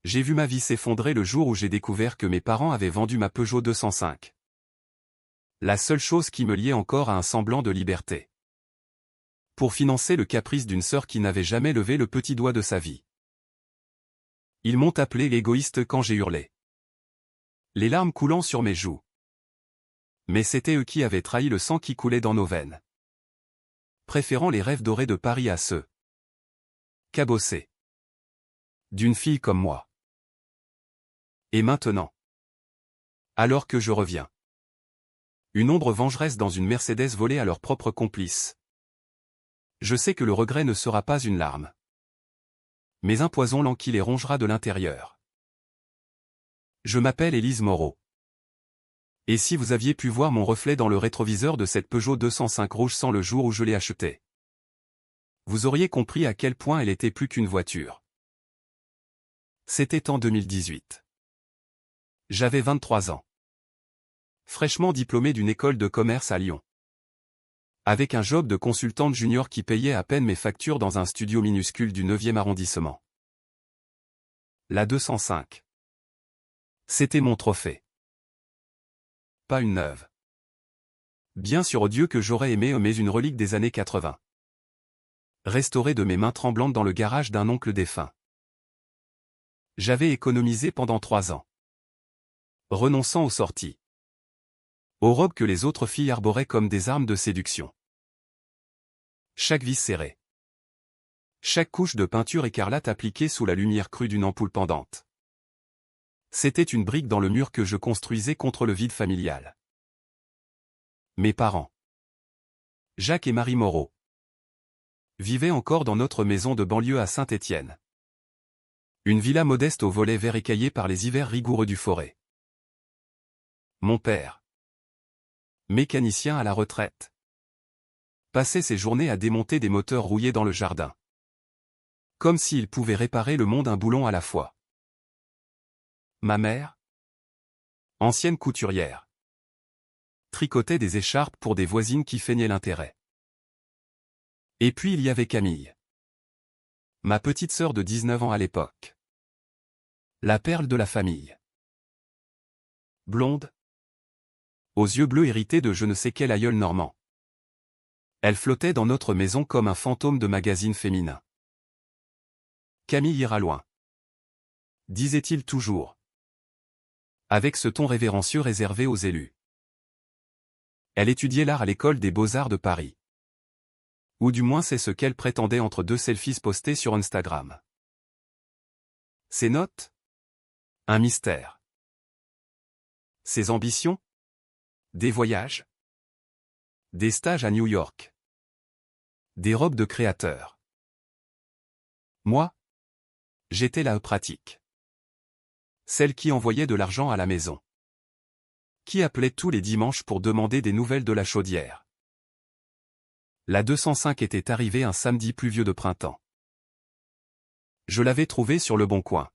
J'ai vu ma vie s'effondrer le jour où j'ai découvert que mes parents avaient vendu ma Peugeot 205. La seule chose qui me liait encore à un semblant de liberté. Pour financer le caprice d'une sœur qui n'avait jamais levé le petit doigt de sa vie. Ils m'ont appelé l'égoïste quand j'ai hurlé. Les larmes coulant sur mes joues. Mais c'était eux qui avaient trahi le sang qui coulait dans nos veines. Préférant les rêves dorés de Paris à ceux cabossés d'une fille comme moi. Et maintenant, alors que je reviens, une ombre vengeresse dans une Mercedes volée à leur propre complice. Je sais que le regret ne sera pas une larme, mais un poison lent qui les rongera de l'intérieur. Je m'appelle Élise Moreau. Et si vous aviez pu voir mon reflet dans le rétroviseur de cette Peugeot 205 rouge sans le jour où je l'ai achetée, vous auriez compris à quel point elle était plus qu'une voiture. C'était en 2018. J'avais 23 ans. Fraîchement diplômé d'une école de commerce à Lyon. Avec un job de consultante junior qui payait à peine mes factures dans un studio minuscule du 9e arrondissement. La 205. C'était mon trophée. Pas une neuve. Bien sûr, Dieu que j'aurais aimé, mais une relique des années 80. Restaurée de mes mains tremblantes dans le garage d'un oncle défunt. J'avais économisé pendant 3 ans. Renonçant aux sorties. Aux robes que les autres filles arboraient comme des armes de séduction. Chaque vis serrée. Chaque couche de peinture écarlate appliquée sous la lumière crue d'une ampoule pendante. C'était une brique dans le mur que je construisais contre le vide familial. Mes parents, Jacques et Marie Moreau, vivaient encore dans notre maison de banlieue à Saint-Étienne. Une villa modeste aux volets verts écaillés par les hivers rigoureux du Forêt. Mon père, mécanicien à la retraite, passait ses journées à démonter des moteurs rouillés dans le jardin. Comme s'il pouvait réparer le monde un boulon à la fois. Ma mère, ancienne couturière, tricotait des écharpes pour des voisines qui feignaient l'intérêt. Et puis il y avait Camille, ma petite sœur de 19 ans à l'époque. La perle de la famille. Blonde, aux yeux bleus hérités de je ne sais quel aïeul normand. Elle flottait dans notre maison comme un fantôme de magazine féminin. Camille ira loin, disait-il toujours, avec ce ton révérencieux réservé aux élus. Elle étudiait l'art à l'école des Beaux-Arts de Paris. Ou du moins c'est ce qu'elle prétendait entre 2 selfies postés sur Instagram. Ses notes? Un mystère. Ses ambitions? Des voyages? Des stages à New York. Des robes de créateurs. Moi? J'étais la pratique. Celle qui envoyait de l'argent à la maison. Qui appelait tous les dimanches pour demander des nouvelles de la chaudière. La 205 était arrivée un samedi pluvieux de printemps. Je l'avais trouvée sur le Bon Coin.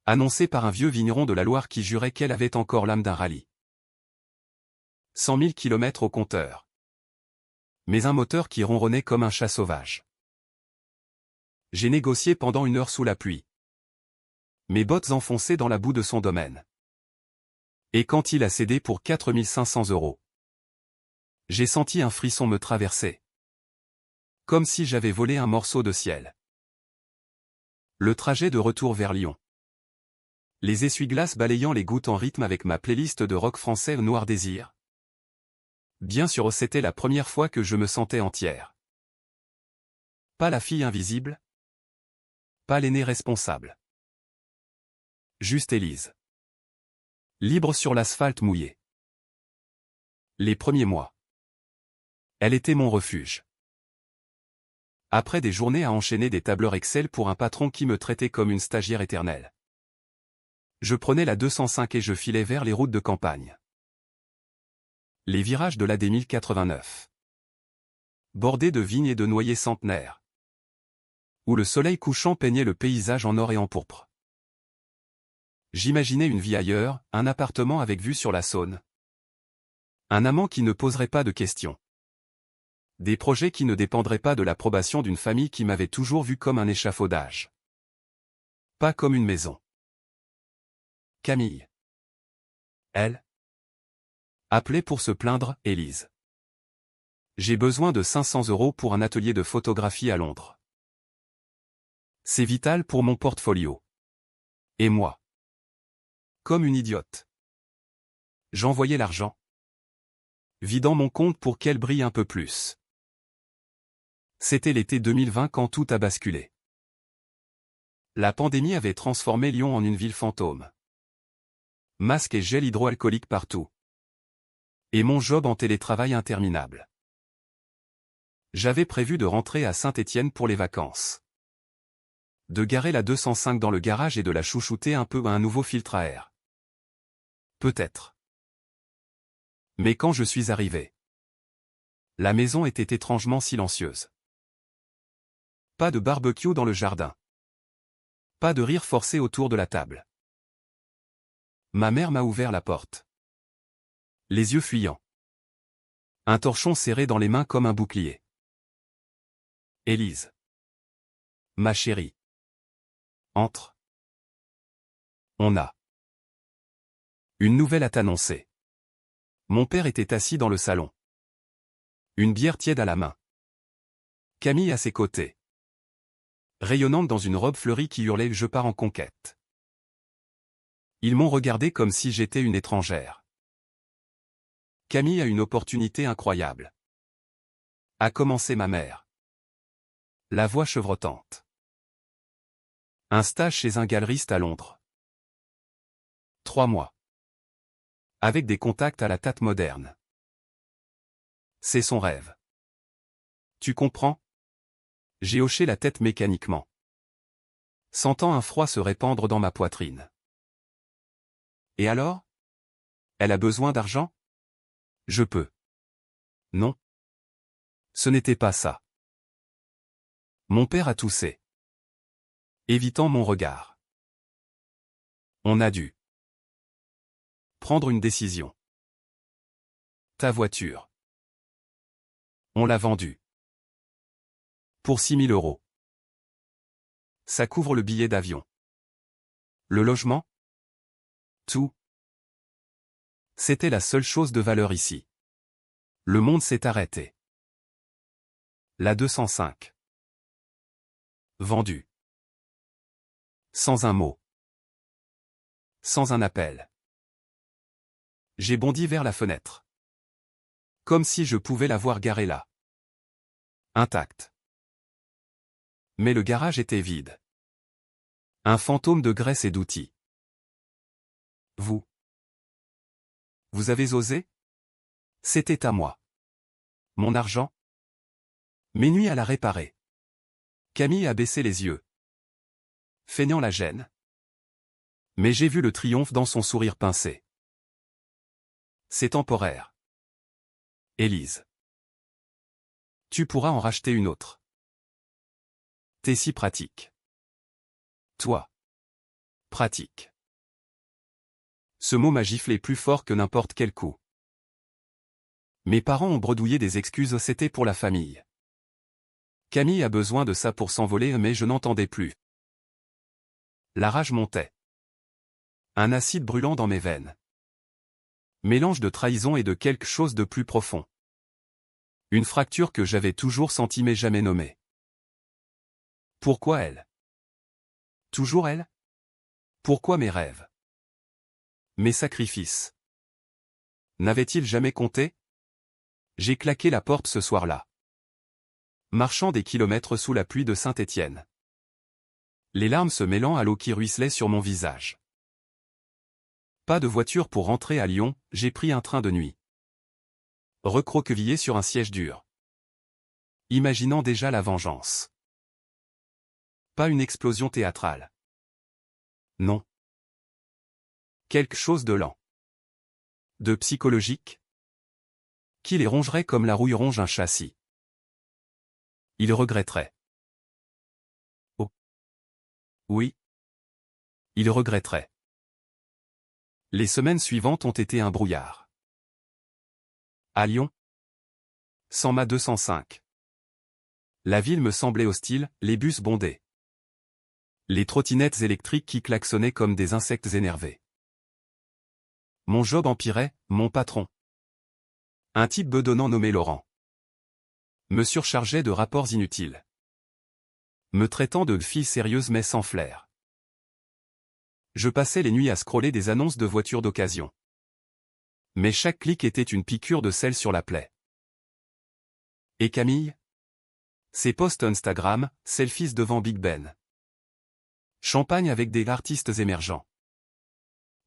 Annoncée par un vieux vigneron de la Loire qui jurait qu'elle avait encore l'âme d'un rallye. 100 000 kilomètres au compteur. Mais un moteur qui ronronnait comme un chat sauvage. J'ai négocié pendant 1 heure sous la pluie. Mes bottes enfoncées dans la boue de son domaine. Et quand il a cédé pour 4 500 €, j'ai senti un frisson me traverser. Comme si j'avais volé un morceau de ciel. Le trajet de retour vers Lyon. Les essuie-glaces balayant les gouttes en rythme avec ma playlist de rock français Noir Désir. Bien sûr, c'était la première fois que je me sentais entière. Pas la fille invisible. Pas l'aînée responsable. Juste Élise. Libre sur l'asphalte mouillé. Les premiers mois. Elle était mon refuge. Après des journées à enchaîner des tableurs Excel pour un patron qui me traitait comme une stagiaire éternelle. Je prenais la 205 et je filais vers les routes de campagne. Les virages de la D1089. Bordés de vignes et de noyers centenaires. Où le soleil couchant peignait le paysage en or et en pourpre. J'imaginais une vie ailleurs, un appartement avec vue sur la Saône. Un amant qui ne poserait pas de questions. Des projets qui ne dépendraient pas de l'approbation d'une famille qui m'avait toujours vu comme un échafaudage. Pas comme une maison. Camille. Elle. Appelait pour se plaindre, Élise. J'ai besoin de 500 € pour un atelier de photographie à Londres. C'est vital pour mon portfolio. Et moi. Comme une idiote. J'envoyais l'argent. Vidant mon compte pour qu'elle brille un peu plus. C'était l'été 2020 quand tout a basculé. La pandémie avait transformé Lyon en une ville fantôme. Masques et gel hydroalcoolique partout. Et mon job en télétravail interminable. J'avais prévu de rentrer à Saint-Étienne pour les vacances. De garer la 205 dans le garage et de la chouchouter un peu à un nouveau filtre à air. Peut-être. Mais quand je suis arrivé, la maison était étrangement silencieuse. Pas de barbecue dans le jardin. Pas de rire forcé autour de la table. Ma mère m'a ouvert la porte. Les yeux fuyants. Un torchon serré dans les mains comme un bouclier. Élise. Ma chérie. Entre. On a une nouvelle à t'annoncer. Mon père était assis dans le salon. Une bière tiède à la main. Camille à ses côtés. Rayonnante dans une robe fleurie qui hurlait « Je pars en conquête ». Ils m'ont regardé comme si j'étais une étrangère. Camille a une opportunité incroyable. A commencé ma mère. La voix chevrotante. Un stage chez un galeriste à Londres. 3 mois. Avec des contacts à la Tate moderne. C'est son rêve. Tu comprends? J'ai hoché la tête mécaniquement. Sentant un froid se répandre dans ma poitrine. Et alors? Elle a besoin d'argent? Je peux. Non. Ce n'était pas ça. Mon père a toussé. Évitant mon regard. On a dû prendre une décision. Ta voiture. On l'a vendue. Pour 6 000 €. Ça couvre le billet d'avion. Le logement? Tout. C'était la seule chose de valeur ici. Le monde s'est arrêté. La 205. Vendue. Sans un mot. Sans un appel. J'ai bondi vers la fenêtre. Comme si je pouvais la voir garée là. Intacte. Mais le garage était vide. Un fantôme de graisse et d'outils. Vous. Vous avez osé? C'était à moi. Mon argent? Mes nuits à la réparer. Camille a baissé les yeux. Feignant la gêne. Mais j'ai vu le triomphe dans son sourire pincé. C'est temporaire. Élise. Tu pourras en racheter une autre. T'es si pratique. Toi. Pratique. Ce mot m'a giflé plus fort que n'importe quel coup. Mes parents ont bredouillé des excuses, c'était pour la famille. Camille a besoin de ça pour s'envoler, mais je n'entendais plus. La rage montait. Un acide brûlant dans mes veines. Mélange de trahison et de quelque chose de plus profond. Une fracture que j'avais toujours sentie mais jamais nommée. Pourquoi elle? Toujours elle? Pourquoi mes rêves? Mes sacrifices? N'avaient-ils jamais compté? J'ai claqué la porte ce soir-là. Marchant des kilomètres sous la pluie de Saint-Étienne. Les larmes se mêlant à l'eau qui ruisselait sur mon visage. Pas de voiture pour rentrer à Lyon, j'ai pris un train de nuit. Recroquevillé sur un siège dur. Imaginant déjà la vengeance. Pas une explosion théâtrale. Non. Quelque chose de lent. De psychologique. Qui les rongerait comme la rouille ronge un châssis. Il regretterait. Oh. Oui. Il regretterait. Les semaines suivantes ont été un brouillard. À Lyon. Sans ma 205. La ville me semblait hostile, les bus bondés. Les trottinettes électriques qui klaxonnaient comme des insectes énervés. Mon job empirait, mon patron. Un type bedonnant nommé Laurent. Me surchargeait de rapports inutiles. Me traitant de fille sérieuse mais sans flair. Je passais les nuits à scroller des annonces de voitures d'occasion. Mais chaque clic était une piqûre de sel sur la plaie. Et Camille? Ses posts Instagram, selfies devant Big Ben. Champagne avec des artistes émergents.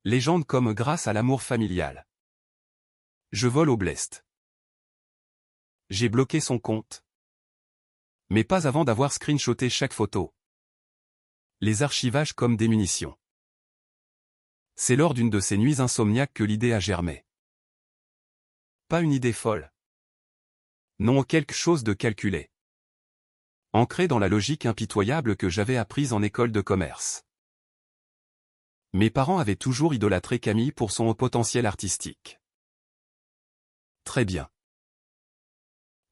Légende comme grâce à l'amour familial. Je vole au blest. J'ai bloqué son compte. Mais pas avant d'avoir screenshoté chaque photo. Les archivages comme des munitions. C'est lors d'une de ces nuits insomniaques que l'idée a germé. Pas une idée folle. Non, quelque chose de calculé. Ancré dans la logique impitoyable que j'avais apprise en école de commerce. Mes parents avaient toujours idolâtré Camille pour son haut potentiel artistique. Très bien.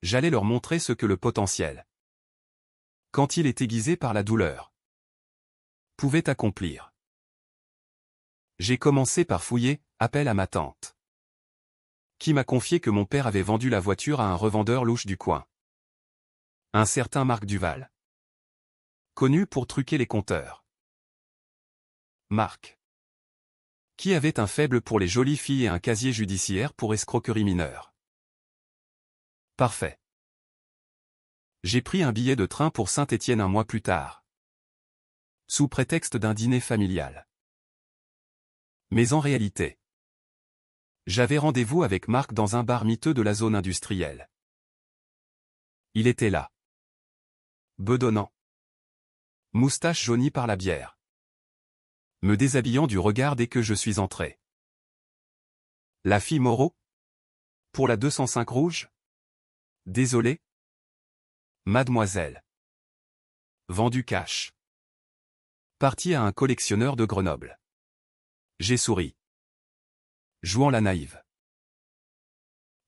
J'allais leur montrer ce que le potentiel, quand il est aiguisé par la douleur, pouvait accomplir. J'ai commencé par fouiller, appel à ma tante, qui m'a confié que mon père avait vendu la voiture à un revendeur louche du coin. Un certain Marc Duval. Connu pour truquer les compteurs. Marc. Qui avait un faible pour les jolies filles et un casier judiciaire pour escroquerie mineure. Parfait. J'ai pris un billet de train pour Saint-Étienne un mois plus tard. Sous prétexte d'un dîner familial. Mais en réalité, j'avais rendez-vous avec Marc dans un bar miteux de la zone industrielle. Il était là. Bedonnant. Moustache jaunie par la bière. Me déshabillant du regard dès que je suis entré. La fille Moreau? Pour la 205 rouge? Désolé. Mademoiselle. Vendu cash. Parti à un collectionneur de Grenoble. J'ai souri. Jouant la naïve.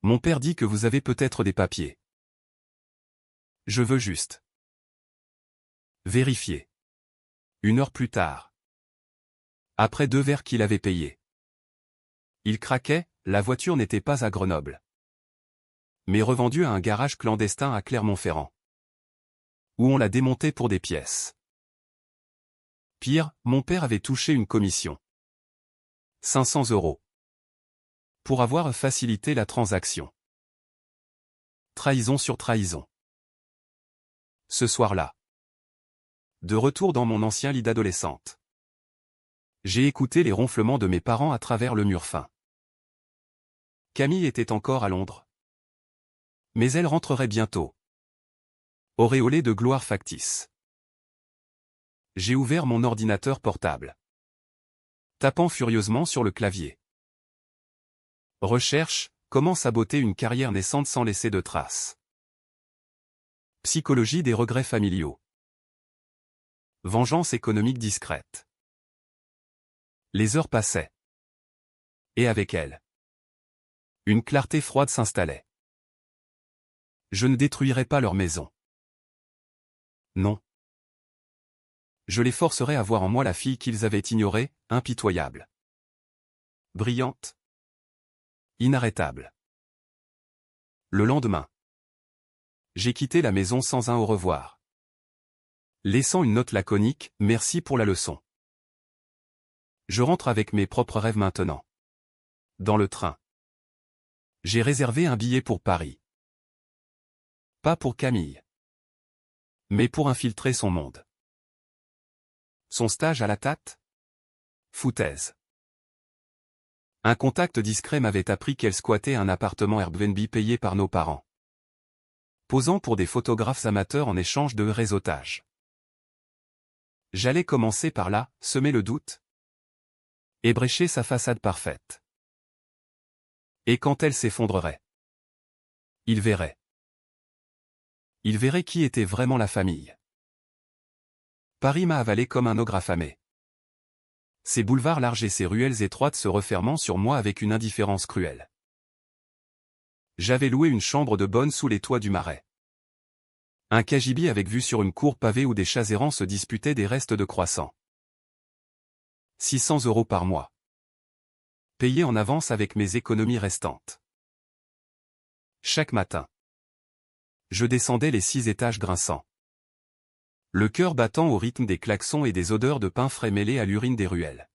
Mon père dit que vous avez peut-être des papiers. Je veux juste vérifier. 1 heure plus tard. Après 2 verres qu'il avait payés. Il craquait, la voiture n'était pas à Grenoble. Mais revendue à un garage clandestin à Clermont-Ferrand. Où on l'a démontée pour des pièces. Pire, mon père avait touché une commission. 500 €. Pour avoir facilité la transaction. Trahison sur trahison. Ce soir-là. De retour dans mon ancien lit d'adolescente. J'ai écouté les ronflements de mes parents à travers le mur fin. Camille était encore à Londres. Mais elle rentrerait bientôt. Auréolée de gloire factice. J'ai ouvert mon ordinateur portable. Tapant furieusement sur le clavier. Recherche, comment saboter une carrière naissante sans laisser de traces. Psychologie des regrets familiaux. Vengeance économique discrète. Les heures passaient. Et avec elles, une clarté froide s'installait. Je ne détruirais pas leur maison. Non. Je les forcerais à voir en moi la fille qu'ils avaient ignorée, impitoyable. Brillante. Inarrêtable. Le lendemain. J'ai quitté la maison sans un au revoir. Laissant une note laconique, merci pour la leçon. Je rentre avec mes propres rêves maintenant. Dans le train. J'ai réservé un billet pour Paris. Pas pour Camille. Mais pour infiltrer son monde. Son stage à la Tate? Foutaise. Un contact discret m'avait appris qu'elle squattait un appartement Airbnb payé par nos parents. Posant pour des photographes amateurs en échange de réseautage. J'allais commencer par là, semer le doute. Ébrécher sa façade parfaite. Et quand elle s'effondrerait, il verrait. Il verrait qui était vraiment la famille. Paris m'a avalé comme un ogre affamé. Ses boulevards larges et ses ruelles étroites se refermant sur moi avec une indifférence cruelle. J'avais loué une chambre de bonne sous les toits du Marais. Un cagibi avec vue sur une cour pavée où des chats errants se disputaient des restes de croissants. 600 € par mois. Payé en avance avec mes économies restantes. Chaque matin. Je descendais les 6 étages grinçants. Le cœur battant au rythme des klaxons et des odeurs de pain frais mêlées à l'urine des ruelles.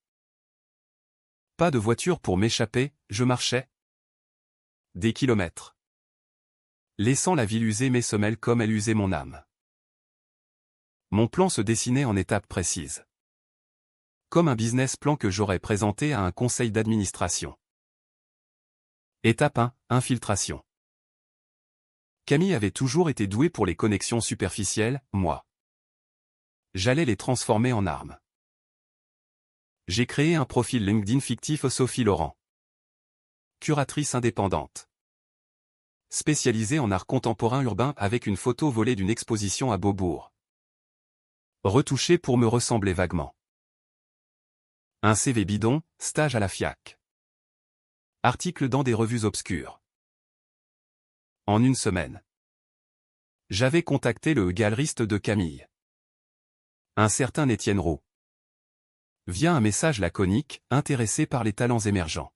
Pas de voiture pour m'échapper, je marchais. Des kilomètres. Laissant la ville user mes semelles comme elle usait mon âme. Mon plan se dessinait en étapes précises. Comme un business plan que j'aurais présenté à un conseil d'administration. Étape 1, infiltration. Camille avait toujours été douée pour les connexions superficielles, moi. J'allais les transformer en armes. J'ai créé un profil LinkedIn fictif Sophie Laurent. Curatrice indépendante. Spécialisée en art contemporain urbain avec une photo volée d'une exposition à Beaubourg. Retouchée pour me ressembler vaguement. Un CV bidon, stage à la FIAC. Article dans des revues obscures. En une semaine. J'avais contacté le galeriste de Camille. Un certain Étienne Roux. Via un message laconique, intéressé par les talents émergents.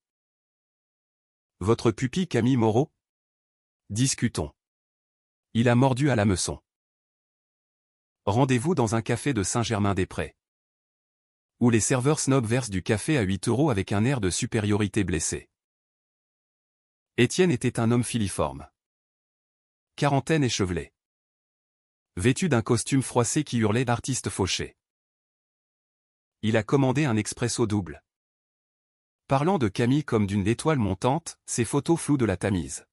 Votre pupille Camille Moreau? Discutons. Il a mordu à l'hameçon. Rendez-vous dans un café de Saint-Germain-des-Prés. Où les serveurs snobs versent du café à 8 € avec un air de supériorité blessé. Étienne était un homme filiforme. Quarantaine échevelée. Vêtu d'un costume froissé qui hurlait d'artiste fauché. Il a commandé un expresso double. Parlant de Camille comme d'une étoile montante, ses photos floues de la Tamise.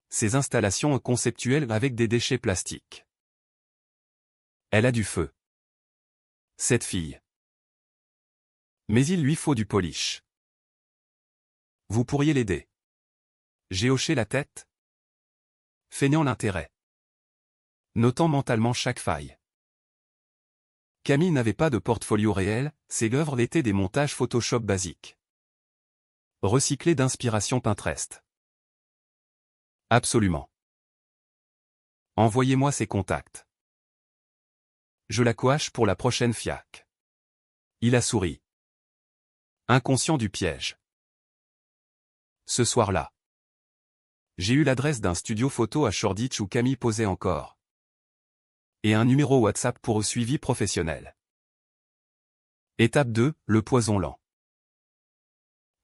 Ses installations conceptuelles avec des déchets plastiques. Elle a du feu. Cette fille. Mais il lui faut du polish. Vous pourriez l'aider. J'ai hoché la tête. Feignant l'intérêt. Notant mentalement chaque faille. Camille n'avait pas de portfolio réel, ses œuvres étaient des montages Photoshop basiques. Recyclés d'inspiration Pinterest. Absolument. Envoyez-moi ses contacts. Je la coache pour la prochaine FIAC. Il a souri. Inconscient du piège. Ce soir-là. J'ai eu l'adresse d'un studio photo à Shoreditch où Camille posait encore. Et un numéro WhatsApp pour le suivi professionnel. Étape 2, le poison lent.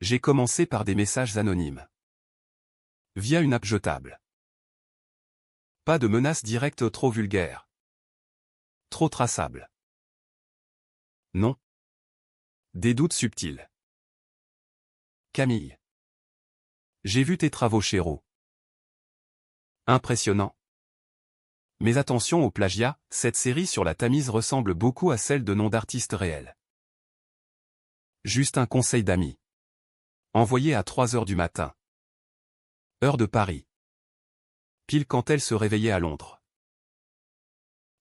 J'ai commencé par des messages anonymes. Via une app jetable. Pas de menaces directes trop vulgaires. Trop traçables. Non. Des doutes subtils. Camille. J'ai vu tes travaux chez Roux. Impressionnant. Mais attention au plagiat, cette série sur la Tamise ressemble beaucoup à celle de noms d'artistes réels. Juste un conseil d'ami. Envoyé à 3 h du matin. Heure de Paris. Pile quand elle se réveillait à Londres.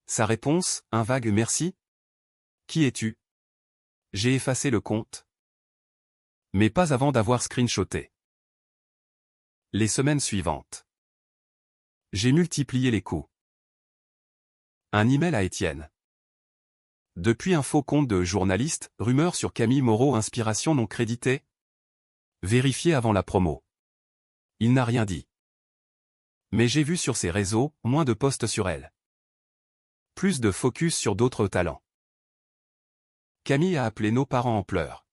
Sa réponse, un vague merci. Qui es-tu? J'ai effacé le compte. Mais pas avant d'avoir screenshoté. Les semaines suivantes. J'ai multiplié les coups. Un email à Étienne. Depuis un faux compte de journaliste, rumeur sur Camille Moreau inspiration non créditée. Vérifié avant la promo. Il n'a rien dit. Mais j'ai vu sur ses réseaux, moins de posts sur elle. Plus de focus sur d'autres talents. Camille a appelé nos parents en pleurs.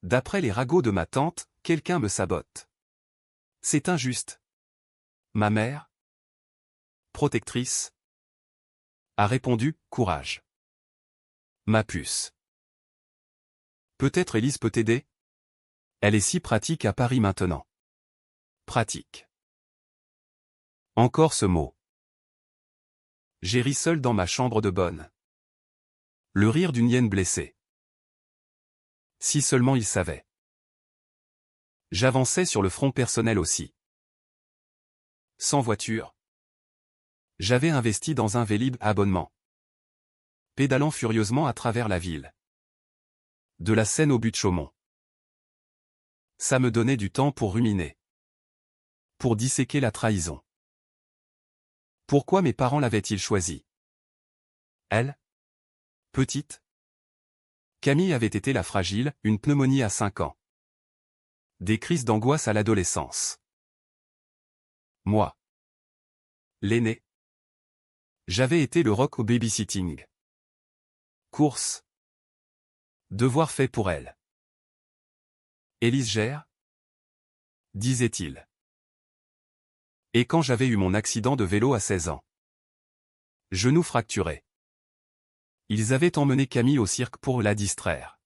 D'après les ragots de ma tante, quelqu'un me sabote. C'est injuste. Ma mère, protectrice, a répondu, courage. Ma puce. Peut-être Élise peut t'aider? Elle est si pratique à Paris maintenant. Pratique. Encore ce mot. J'ai ri seul dans ma chambre de bonne. Le rire d'une hyène blessée. Si seulement il savait. J'avançais sur le front personnel aussi. Sans voiture. J'avais investi dans un Vélib abonnement. Pédalant furieusement à travers la ville. De la Seine au but de Chaumont. Ça me donnait du temps pour ruminer. Pour disséquer la trahison. Pourquoi mes parents l'avaient-ils choisie? Elle? Petite? Camille avait été la fragile, une pneumonie à 5 ans. Des crises d'angoisse à l'adolescence. Moi. L'aîné. J'avais été le rock au babysitting. Course. Devoir fait pour elle. Élise gère? Disait-il. Et quand j'avais eu mon accident de vélo à 16 ans. Genou fracturé. Ils avaient emmené Camille au cirque pour la distraire.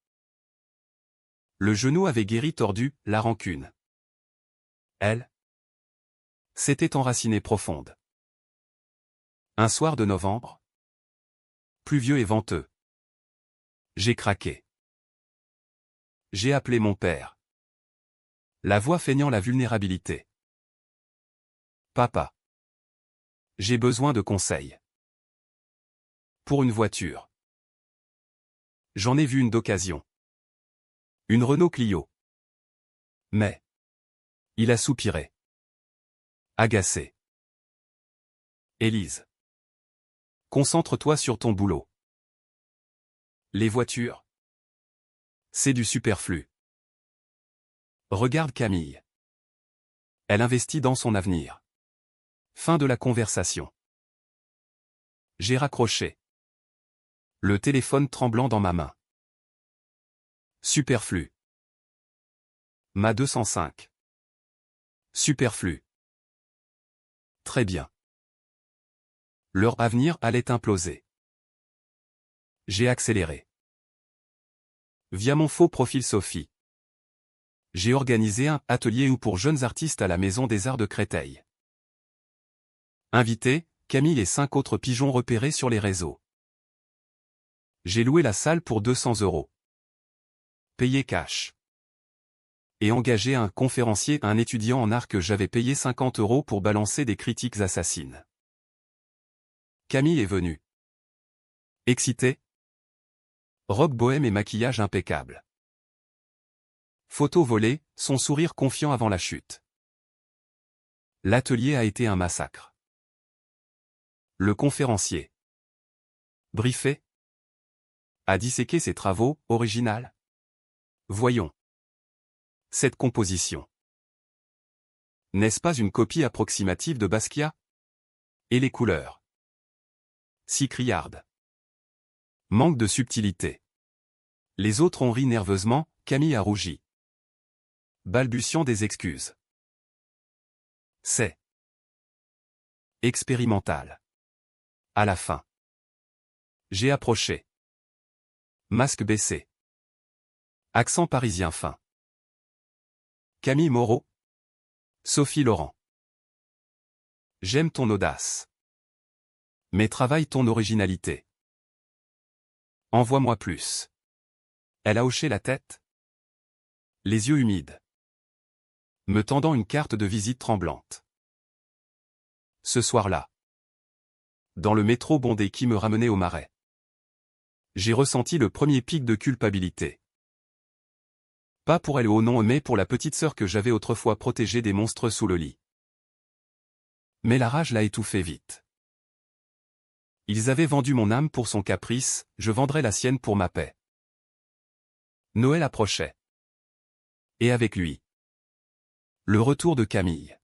Le genou avait guéri tordu, la rancune. Elle s'était enracinée profonde. Un soir de novembre. Pluvieux et venteux. J'ai craqué. J'ai appelé mon père. La voix feignant la vulnérabilité. Papa. J'ai besoin de conseils. Pour une voiture. J'en ai vu une d'occasion. Une Renault Clio. Mais. Il a soupiré. Agacé. Élise. Concentre-toi sur ton boulot. Les voitures. C'est du superflu. Regarde Camille. Elle investit dans son avenir. Fin de la conversation. J'ai raccroché. Le téléphone tremblant dans ma main. Superflu. Ma 205. Superflu. Très bien. Leur avenir allait imploser. J'ai accéléré. Via mon faux profil Sophie. J'ai organisé un atelier pour jeunes artistes à la Maison des Arts de Créteil. Invité, Camille et 5 autres pigeons repérés sur les réseaux. J'ai loué la salle pour 200 €. Payé cash. Et engagé un conférencier, un étudiant en art que j'avais payé 50 € pour balancer des critiques assassines. Camille est venue. Excitée. Robe bohème et maquillage impeccable. Photo volée, son sourire confiant avant la chute. L'atelier a été un massacre. Le conférencier. Briefé. A disséqué ses travaux, original. Voyons. Cette composition. N'est-ce pas une copie approximative de Basquiat? Et les couleurs? Si criardes. Manque de subtilité. Les autres ont ri nerveusement, Camille a rougi. Balbutiant des excuses. C'est expérimental. À la fin. J'ai approché. Masque baissé. Accent parisien fin. Camille Moreau. Sophie Laurent. J'aime ton audace. Mais travaille ton originalité. Envoie-moi plus. Elle a hoché la tête. Les yeux humides. Me tendant une carte de visite tremblante. Ce soir-là. Dans le métro bondé qui me ramenait au Marais. J'ai ressenti le premier pic de culpabilité. Pas pour elle ou non, mais pour la petite sœur que j'avais autrefois protégée des monstres sous le lit. Mais la rage l'a étouffée vite. Ils avaient vendu mon âme pour son caprice, je vendrais la sienne pour ma paix. Noël approchait. Et avec lui. Le retour de Camille.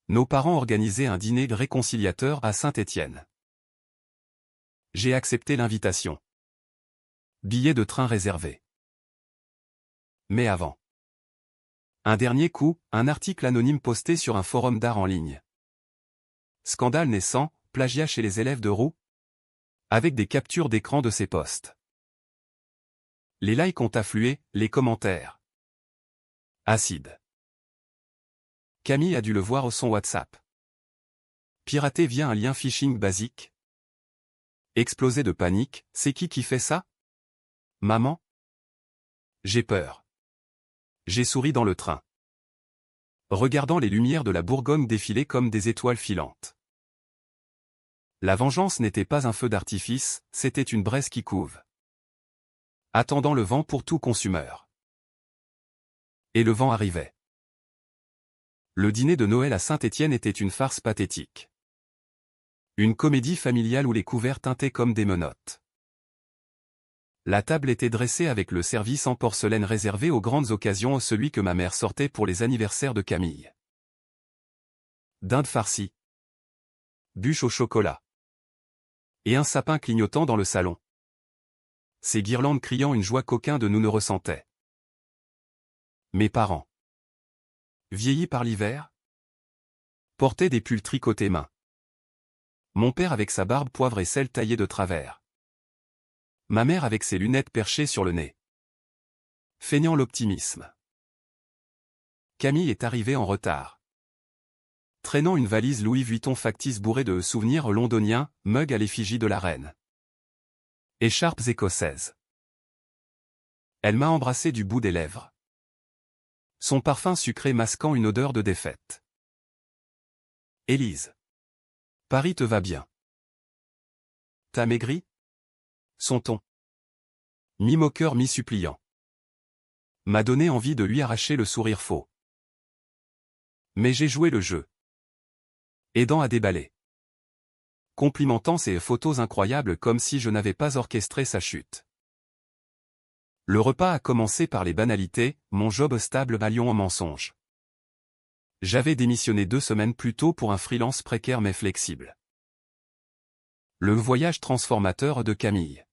Nos parents organisaient un dîner réconciliateur à Saint-Étienne. J'ai accepté l'invitation. Billet de train réservé. Mais avant. Un dernier coup, un article anonyme posté sur un forum d'art en ligne. Scandale naissant, plagiat chez les élèves de Roux. Avec des captures d'écran de ces posts. Les likes ont afflué, les commentaires. Acide. Camille a dû le voir au son WhatsApp. Piraté via un lien phishing basique. Explosé de panique, c'est qui fait ça? Maman? J'ai peur. J'ai souri dans le train. Regardant les lumières de la Bourgogne défiler comme des étoiles filantes. La vengeance n'était pas un feu d'artifice, c'était une braise qui couve. Attendant le vent pour tout consumeur. Et le vent arrivait. Le dîner de Noël à Saint-Étienne était une farce pathétique. Une comédie familiale où les couverts teintaient comme des menottes. La table était dressée avec le service en porcelaine réservé aux grandes occasions, celui que ma mère sortait pour les anniversaires de Camille. Dinde farcie. Bûche au chocolat. Et un sapin clignotant dans le salon. Ces guirlandes criant une joie qu'aucun de nous ne ressentait. Mes parents. Vieillis par l'hiver, portaient des pulls tricotés main. Mon père avec sa barbe poivre et sel taillée de travers. Ma mère avec ses lunettes perchées sur le nez. Feignant l'optimisme. Camille est arrivée en retard. Traînant une valise Louis Vuitton factice bourrée de souvenirs londoniens, mug à l'effigie de la reine. Écharpes écossaises. Elle m'a embrassé du bout des lèvres. Son parfum sucré masquant une odeur de défaite. Élise. Paris te va bien. T'as maigri? Son ton. Mi-moqueur mi-suppliant. M'a donné envie de lui arracher le sourire faux. Mais j'ai joué le jeu. Aidant à déballer. Complimentant ses photos incroyables comme si je n'avais pas orchestré sa chute. Le repas a commencé par les banalités, mon job stable à Lyon en mensonge. J'avais démissionné 2 semaines plus tôt pour un freelance précaire mais flexible. Le voyage transformateur de Camille.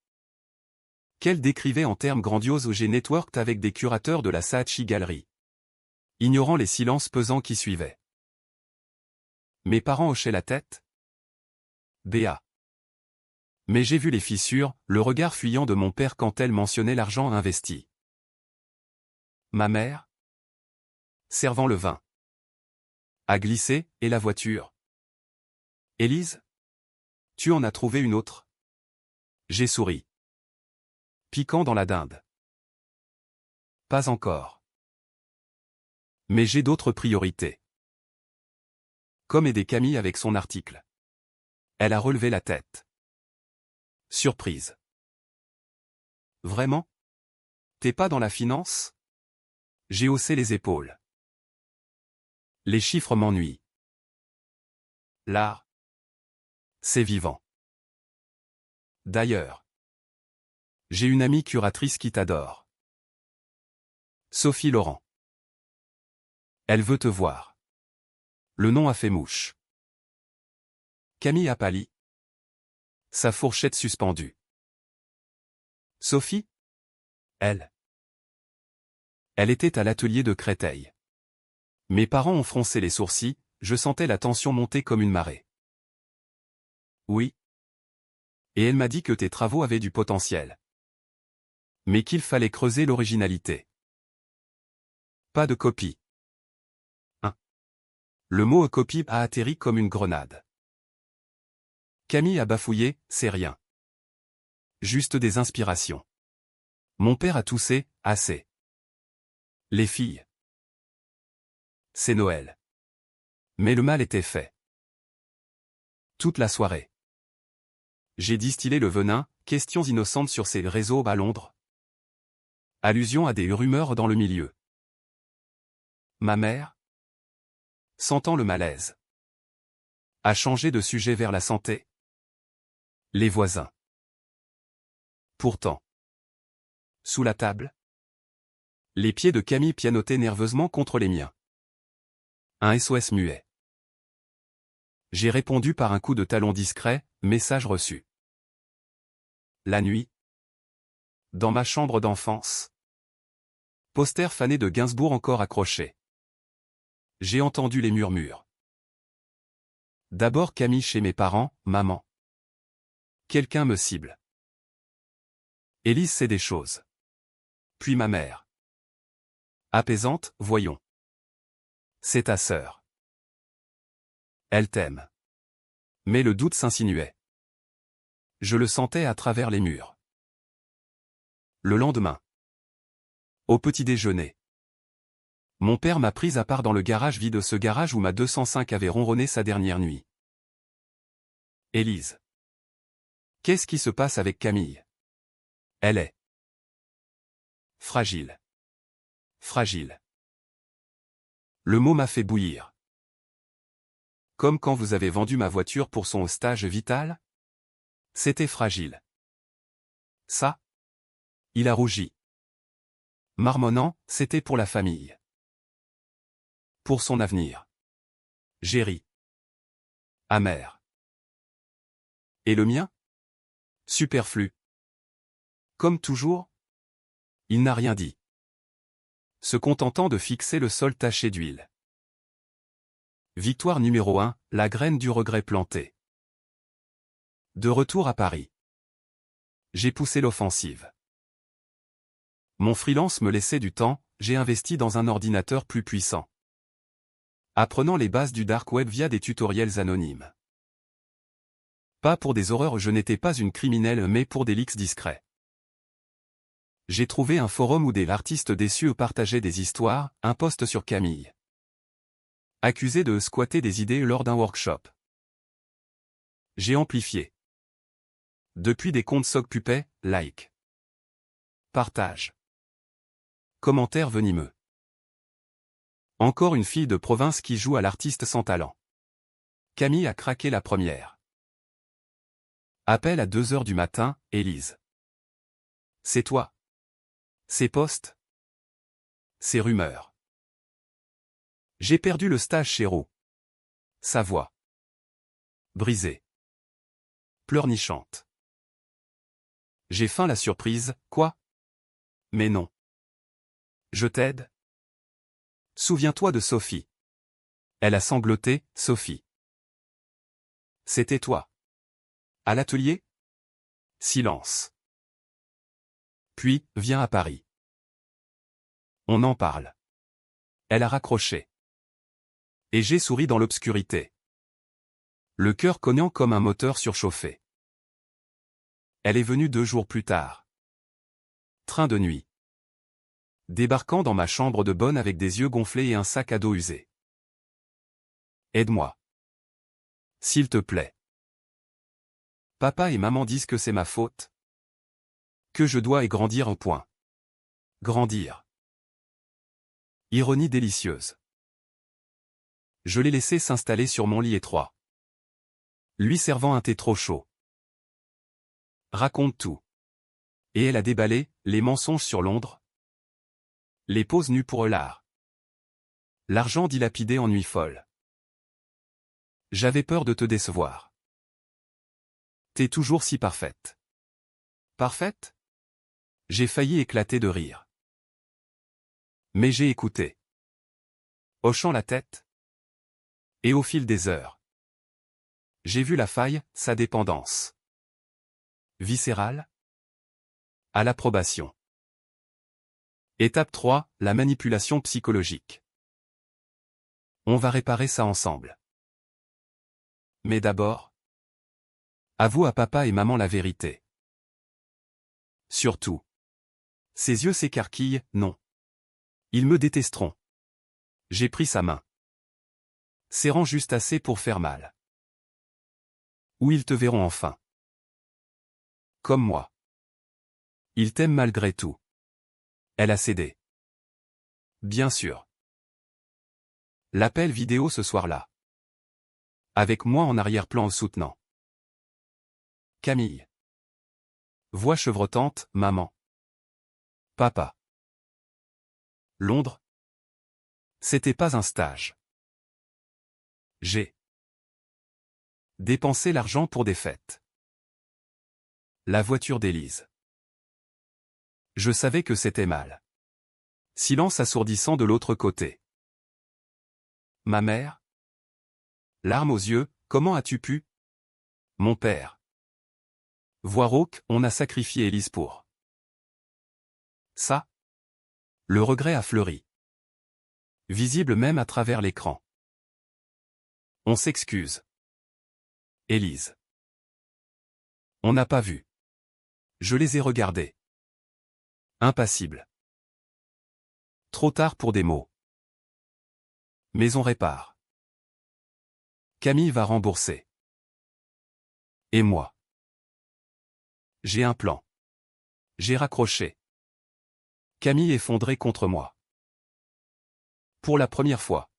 Qu'elle décrivait en termes grandioses, j'ai networked avec des curateurs de la Saatchi Gallery. Ignorant les silences pesants qui suivaient. Mes parents hochaient la tête. Béa. Mais j'ai vu les fissures, le regard fuyant de mon père quand elle mentionnait l'argent investi. Ma mère, servant le vin, a glissé, et la voiture. Élise, tu en as trouvé une autre? J'ai souri. Piquant dans la dinde. Pas encore. Mais j'ai d'autres priorités. Comme aider Camille avec son article. Elle a relevé la tête. Surprise. Vraiment? T'es pas dans la finance? J'ai haussé les épaules. Les chiffres m'ennuient. L'art, c'est vivant. D'ailleurs, j'ai une amie curatrice qui t'adore. Sophie Laurent. Elle veut te voir. Le nom a fait mouche. Camille a pâli. Sa fourchette suspendue. Sophie? Elle. Elle était à l'atelier de Créteil. Mes parents ont froncé les sourcils, je sentais la tension monter comme une marée. Oui. Et elle m'a dit que tes travaux avaient du potentiel. Mais qu'il fallait creuser l'originalité. Pas de copie. Le mot copie a atterri comme une grenade. Camille a bafouillé, c'est rien. Juste des inspirations. Mon père a toussé, assez. Les filles. C'est Noël. Mais le mal était fait. Toute la soirée. J'ai distillé le venin, questions innocentes sur ces réseaux à Londres. Allusion à des rumeurs dans le milieu. Ma mère, sentant le malaise, a changé de sujet vers la santé. Les voisins. Pourtant. Sous la table. Les pieds de Camille pianotaient nerveusement contre les miens. Un SOS muet. J'ai répondu par un coup de talon discret, message reçu. La nuit. Dans ma chambre d'enfance. Poster fané de Gainsbourg encore accroché. J'ai entendu les murmures. D'abord Camille chez mes parents, maman. Quelqu'un me cible. Élise sait des choses. Puis ma mère. Apaisante, voyons. C'est ta sœur. Elle t'aime. Mais le doute s'insinuait. Je le sentais à travers les murs. Le lendemain. Au petit déjeuner. Mon père m'a prise à part dans le garage vide, ce garage où ma 205 avait ronronné sa dernière nuit. Élise. Qu'est-ce qui se passe avec Camille? Elle est fragile. Fragile. Le mot m'a fait bouillir. Comme quand vous avez vendu ma voiture pour son stage vital? C'était fragile. Ça? Il a rougi. Marmonnant, c'était pour la famille. Pour son avenir. J'ai ri. Amer. Et le mien? Superflu. Comme toujours? Il n'a rien dit. Se contentant de fixer le sol taché d'huile. Victoire numéro 1, la graine du regret plantée. De retour à Paris. J'ai poussé l'offensive. Mon freelance me laissait du temps, j'ai investi dans un ordinateur plus puissant. Apprenant les bases du dark web via des tutoriels anonymes. Pas pour des horreurs, je n'étais pas une criminelle, mais pour des leaks discrets. J'ai trouvé un forum où des artistes déçus partageaient des histoires, un post sur Camille. Accusé de squatter des idées lors d'un workshop. J'ai amplifié. Depuis des comptes SocPupet, like. Partage. Commentaires venimeux. Encore une fille de province qui joue à l'artiste sans talent. Camille a craqué la première. Appel à 2 heures du matin, Élise. C'est toi. Ces posts. Ces rumeurs. J'ai perdu le stage chez Roux. Sa voix. Brisée. Pleurnichante. J'ai faim la surprise, quoi? Mais non. Je t'aide? Souviens-toi de Sophie. Elle a sangloté, Sophie. C'était toi. À l'atelier? Silence. Puis, viens à Paris. On en parle. Elle a raccroché. Et j'ai souri dans l'obscurité. Le cœur cognant comme un moteur surchauffé. Elle est venue 2 jours plus tard. Train de nuit. Débarquant dans ma chambre de bonne avec des yeux gonflés et un sac à dos usé. Aide-moi. S'il te plaît. Papa et maman disent que c'est ma faute. Que je dois grandir un point. Grandir. Ironie délicieuse. Je l'ai laissé s'installer sur mon lit étroit. Lui servant un thé trop chaud. Raconte tout. Et elle a déballé, les mensonges sur Londres. Les poses nues pour l'art. L'argent dilapidé en nuit folle. J'avais peur de te décevoir. T'es toujours si parfaite. Parfaite? J'ai failli éclater de rire. Mais j'ai écouté. Hochant la tête. Et au fil des heures. J'ai vu la faille, sa dépendance. Viscérale? À l'approbation. Étape 3, la manipulation psychologique. On va réparer ça ensemble. Mais d'abord, avoue à papa et maman la vérité. Surtout. Ses yeux s'écarquillent, non. Ils me détesteront. J'ai pris sa main. Serrant juste assez pour faire mal. Ou ils te verront enfin. Comme moi. Ils t'aiment malgré tout. Elle a cédé. Bien sûr. L'appel vidéo ce soir-là. Avec moi en arrière-plan au soutenant. Camille. Voix chevrotante, maman. Papa. Londres. C'était pas un stage. J'ai dépensé l'argent pour des fêtes. La voiture d'Élise. Je savais que c'était mal. Silence assourdissant de l'autre côté. Ma mère? Larmes aux yeux, comment as-tu pu? Mon père. Voix rauque, on a sacrifié Élise pour. Ça? Le regret a fleuri. Visible même à travers l'écran. On s'excuse. Élise. On n'a pas vu. Je les ai regardés. Impassible. Trop tard pour des mots. Mais on répare. Camille va rembourser. Et moi? J'ai un plan. J'ai raccroché. Camille effondrée contre moi. Pour la première fois.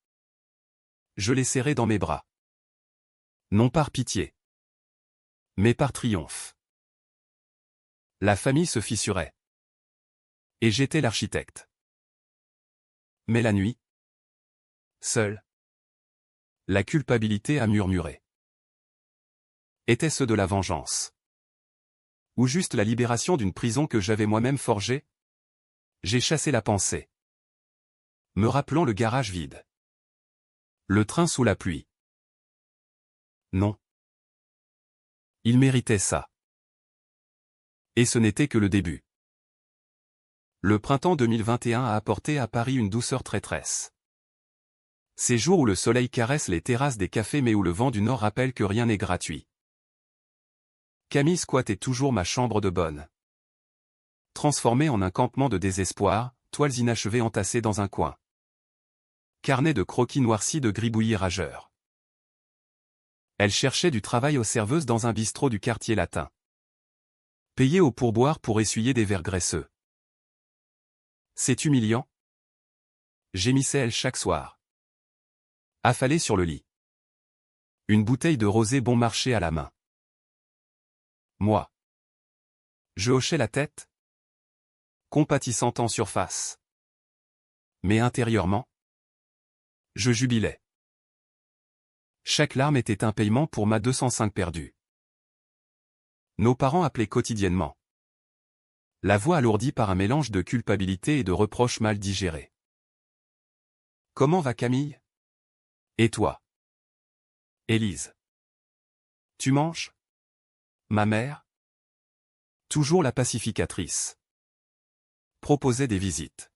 Je l'ai serrée dans mes bras. Non par pitié, mais par triomphe. La famille se fissurait. Et j'étais l'architecte. Mais la nuit, seule, la culpabilité a murmuré. Était-ce de la vengeance? Ou juste la libération d'une prison que j'avais moi-même forgée? J'ai chassé la pensée, me rappelant le garage vide. Le train sous la pluie. Non. Il méritait ça. Et ce n'était que le début. Le printemps 2021 a apporté à Paris une douceur traîtresse. Ces jours où le soleil caresse les terrasses des cafés mais où le vent du nord rappelle que rien n'est gratuit. Camille squattait toujours ma chambre de bonne. Transformée en un campement de désespoir, toiles inachevées entassées dans un coin. Carnet de croquis noircis de gribouillis rageurs. Elle cherchait du travail aux serveuses dans un bistrot du quartier latin. Payée au pourboire pour essuyer des verres graisseux. C'est humiliant, gémissait-elle chaque soir. Affalée sur le lit. Une bouteille de rosé bon marché à la main. Moi. Je hochais la tête, compatissant en surface. Mais intérieurement, je jubilais. Chaque larme était un paiement pour ma 205 perdue. Nos parents appelaient quotidiennement. La voix alourdie par un mélange de culpabilité et de reproches mal digérés. Comment va Camille? Et toi? Élise. Tu manges? Ma mère? Toujours la pacificatrice. Proposait des visites.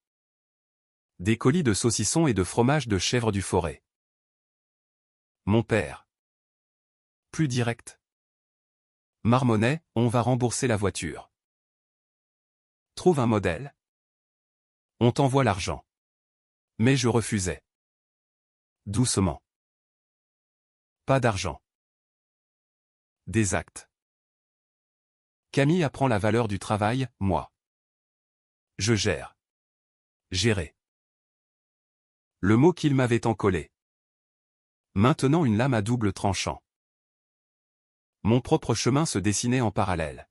Des colis de saucissons et de fromage de chèvre du Forêt. Mon père. Plus direct. Marmonnait, on va rembourser la voiture. Trouve un modèle. On t'envoie l'argent. Mais je refusais. Doucement. Pas d'argent. Des actes. Camille apprend la valeur du travail, moi. Je gère. Gérer. Le mot qu'il m'avait tant collé. Maintenant une lame à double tranchant. Mon propre chemin se dessinait en parallèle.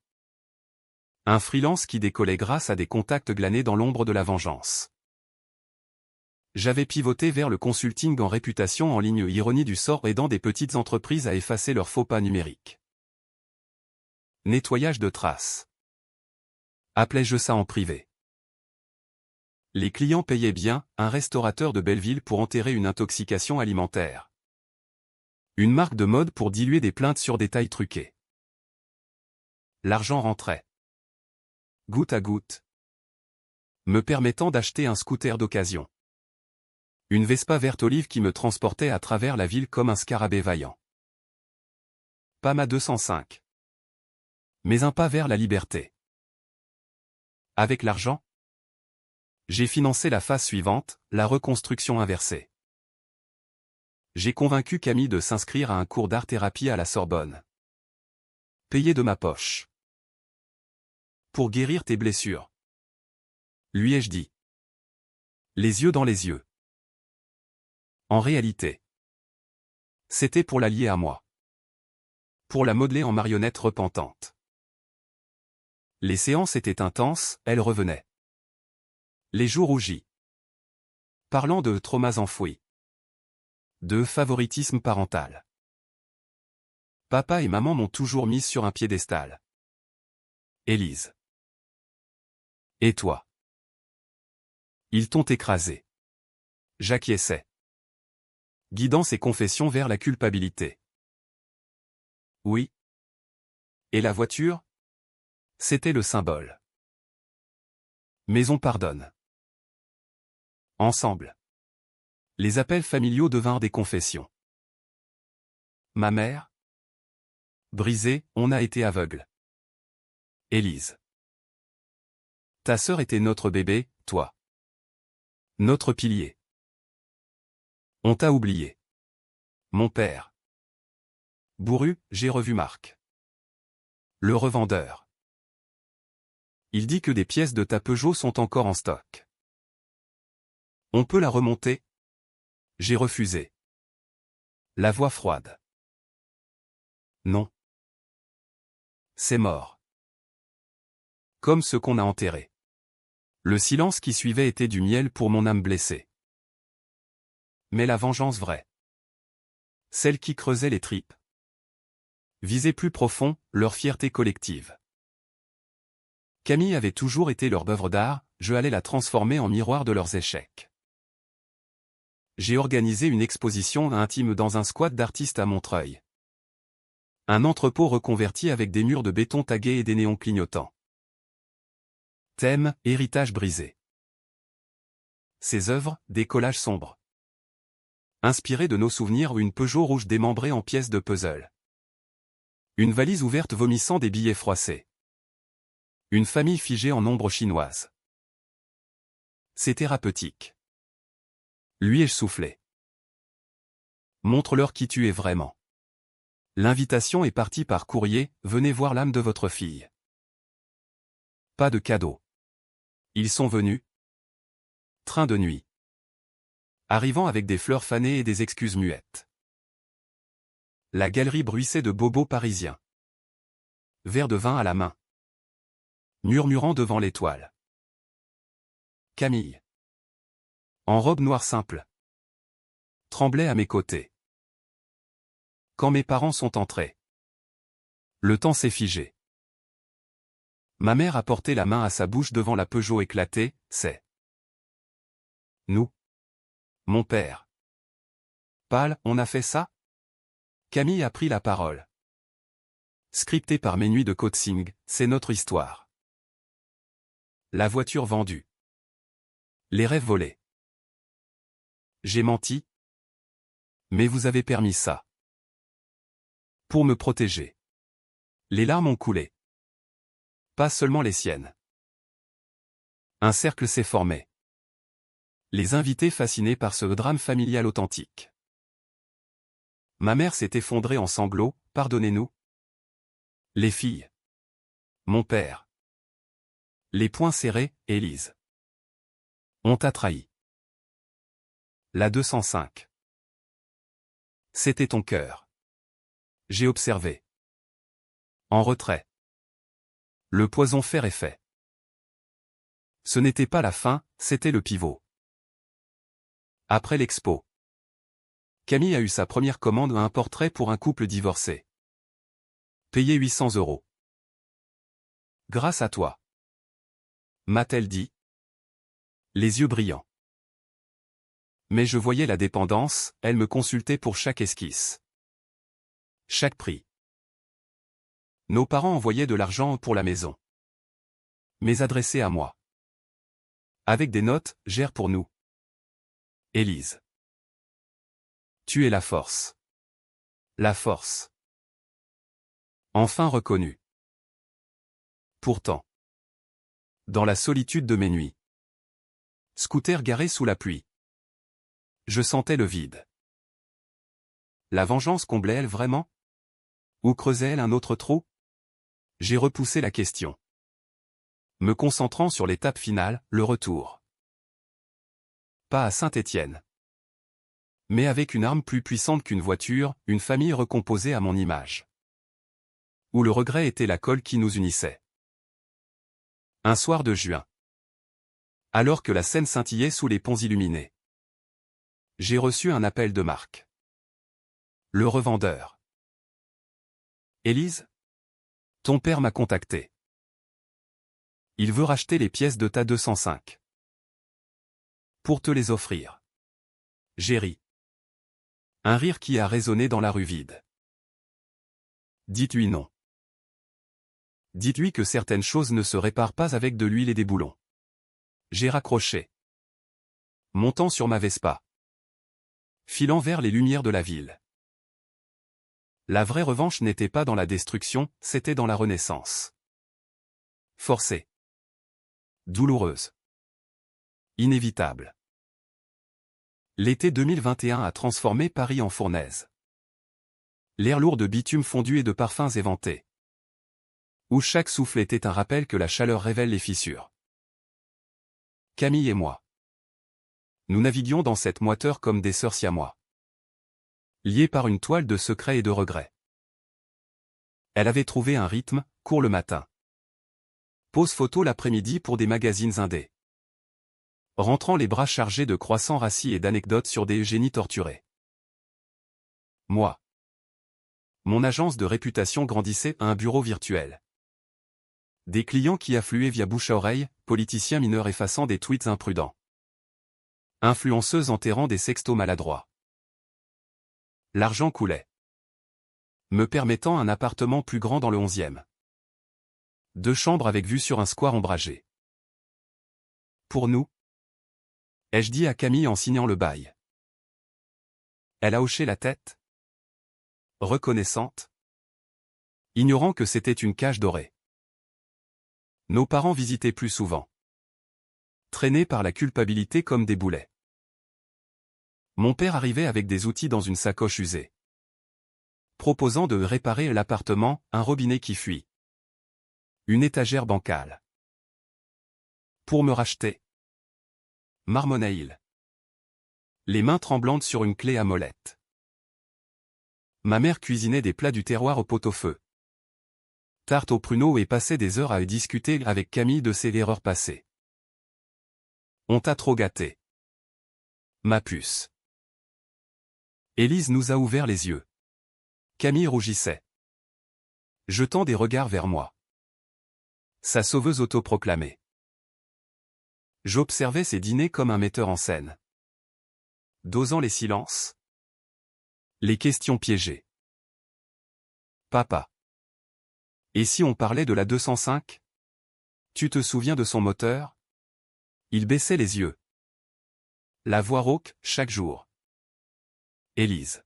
Un freelance qui décollait grâce à des contacts glanés dans l'ombre de la vengeance. J'avais pivoté vers le consulting en réputation en ligne, ironie du sort aidant des petites entreprises à effacer leurs faux pas numériques. Nettoyage de traces. Appelais-je ça en privé. Les clients payaient bien, un restaurateur de Belleville pour enterrer une intoxication alimentaire. Une marque de mode pour diluer des plaintes sur détails truqués. L'argent rentrait. Goutte à goutte. Me permettant d'acheter un scooter d'occasion. Une Vespa verte olive qui me transportait à travers la ville comme un scarabée vaillant. Pas ma 205. Mais un pas vers la liberté. Avec l'argent, j'ai financé la phase suivante, la reconstruction inversée. J'ai convaincu Camille de s'inscrire à un cours d'art-thérapie à la Sorbonne. Payé de ma poche. Pour guérir tes blessures. Lui ai-je dit. Les yeux dans les yeux. En réalité, c'était pour la lier à moi. Pour la modeler en marionnette repentante. Les séances étaient intenses, elle revenait. Les joues rougies. Parlant de traumas enfouis. De favoritisme parental. Papa et maman m'ont toujours mise sur un piédestal. Élise. Et toi? Ils t'ont écrasé. J'acquiesçais. Guidant ses confessions vers la culpabilité. Oui. Et la voiture? C'était le symbole. Mais on pardonne. Ensemble. Les appels familiaux devinrent des confessions. Ma mère? Brisée, on a été aveugle. Élise. Ta sœur était notre bébé, toi. Notre pilier. On t'a oublié. Mon père. Bourru, j'ai revu Marc. Le revendeur. Il dit que des pièces de ta Peugeot sont encore en stock. On peut la remonter? J'ai refusé. La voix froide. Non. C'est mort. Comme ce qu'on a enterré. Le silence qui suivait était du miel pour mon âme blessée. Mais la vengeance vraie. Celle qui creusait les tripes. Visait plus profond, leur fierté collective. Camille avait toujours été leur œuvre d'art, je allais la transformer en miroir de leurs échecs. J'ai organisé une exposition intime dans un squat d'artistes à Montreuil. Un entrepôt reconverti avec des murs de béton tagués et des néons clignotants. Thème, héritage brisé. Ces œuvres, des collages sombres. Inspirés de nos souvenirs, une Peugeot rouge démembrée en pièces de puzzle. Une valise ouverte vomissant des billets froissés. Une famille figée en ombre chinoise. C'est thérapeutique. Lui ai-je soufflé. Montre-leur qui tu es vraiment. L'invitation est partie par courrier, venez voir l'âme de votre fille. Pas de cadeau. Ils sont venus. Train de nuit. Arrivant avec des fleurs fanées et des excuses muettes. La galerie bruissait de bobos parisiens. Verre de vin à la main. Murmurant devant l'étoile. Camille. En robe noire simple. Tremblait à mes côtés. Quand mes parents sont entrés. Le temps s'est figé. Ma mère a porté la main à sa bouche devant la Peugeot éclatée, c'est nous. Mon père. Pâle, on a fait ça? Camille a pris la parole. Scripté par mes nuits de coaching, c'est notre histoire. La voiture vendue. Les rêves volés. J'ai menti. Mais vous avez permis ça. Pour me protéger. Les larmes ont coulé. Pas seulement les siennes. Un cercle s'est formé. Les invités fascinés par ce drame familial authentique. Ma mère s'est effondrée en sanglots, pardonnez-nous. Les filles. Mon père. Les poings serrés, Élise. On t'a trahi. La 205. C'était ton cœur. J'ai observé. En retrait. Le poison faire effet. Ce n'était pas la fin, c'était le pivot. Après l'expo. Camille a eu sa première commande un portrait pour un couple divorcé. Payé 800 €. Grâce à toi. M'a-t-elle dit. Les yeux brillants. Mais je voyais la dépendance, elle me consultait pour chaque esquisse. Chaque prix. Nos parents envoyaient de l'argent pour la maison. Mais adressé à moi. Avec des notes, gère pour nous. Élise. Tu es la force. La force. Enfin reconnue. Pourtant. Dans la solitude de mes nuits. Scooter garé sous la pluie. Je sentais le vide. La vengeance comblait-elle vraiment? Ou creusait-elle un autre trou? J'ai repoussé la question. Me concentrant sur l'étape finale, le retour. Pas à Saint-Étienne. Mais avec une arme plus puissante qu'une voiture, une famille recomposée à mon image. Où le regret était la colle qui nous unissait. Un soir de juin. Alors que la Seine scintillait sous les ponts illuminés. J'ai reçu un appel de Marc. Le revendeur. Élise? Ton père m'a contacté. Il veut racheter les pièces de ta 205. Pour te les offrir. J'ai ri. Un rire qui a résonné dans la rue vide. Dites-lui non. Dites-lui que certaines choses ne se réparent pas avec de l'huile et des boulons. J'ai raccroché. Montant sur ma Vespa. Filant vers les lumières de la ville. La vraie revanche n'était pas dans la destruction, c'était dans la renaissance. Forcée. Douloureuse. Inévitable. L'été 2021 a transformé Paris en fournaise. L'air lourd de bitume fondu et de parfums éventés. Où chaque souffle était un rappel que la chaleur révèle les fissures. Camille et moi. Nous naviguions dans cette moiteur comme des sœurs siamois. Liés par une toile de secrets et de regrets. Elle avait trouvé un rythme, court le matin. Pose photo l'après-midi pour des magazines indés. Rentrant les bras chargés de croissants rassis et d'anecdotes sur des génies torturés. Moi. Mon agence de réputation grandissait à un bureau virtuel. Des clients qui affluaient via bouche à oreille, politiciens mineurs effaçant des tweets imprudents. Influenceuses enterrant des sextos maladroits. L'argent coulait. Me permettant un appartement plus grand dans le 11e. 2 chambres avec vue sur un square ombragé. Pour nous, ai-je dit à Camille en signant le bail. Elle a hoché la tête. Reconnaissante. Ignorant que c'était une cage dorée. Nos parents visitaient plus souvent. Traînés par la culpabilité comme des boulets. Mon père arrivait avec des outils dans une sacoche usée. Proposant de réparer l'appartement, un robinet qui fuit. Une étagère bancale. Pour me racheter. Marmonnait-il. Les mains tremblantes sur une clé à molette. Ma mère cuisinait des plats du terroir au pot-au-feu. Tarte aux pruneaux et passait des heures à discuter avec Camille de ses erreurs passées. On t'a trop gâté. Ma puce. Élise nous a ouvert les yeux. Camille rougissait. Jetant des regards vers moi. Sa sauveuse autoproclamée. J'observais ses dîners comme un metteur en scène. Dosant les silences. Les questions piégées. Papa. Et si on parlait de la 205? Tu te souviens de son moteur? Il baissait les yeux. La voix rauque, chaque jour. Élise.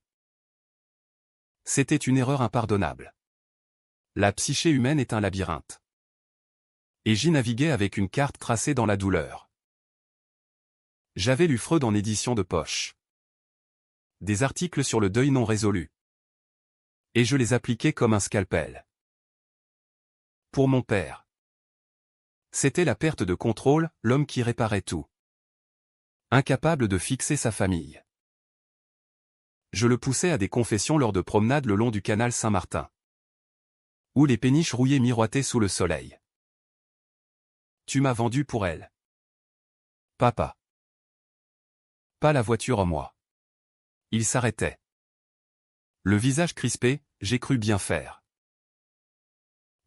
C'était une erreur impardonnable. La psyché humaine est un labyrinthe. Et j'y naviguais avec une carte tracée dans la douleur. J'avais lu Freud en édition de poche. Des articles sur le deuil non résolu. Et je les appliquais comme un scalpel. Pour mon père. C'était la perte de contrôle, l'homme qui réparait tout. Incapable de fixer sa famille. Je le poussais à des confessions lors de promenades le long du canal Saint-Martin. Où les péniches rouillées miroitaient sous le soleil. Tu m'as vendu pour elle. Papa. Pas la voiture en moi. Il s'arrêtait. Le visage crispé, j'ai cru bien faire.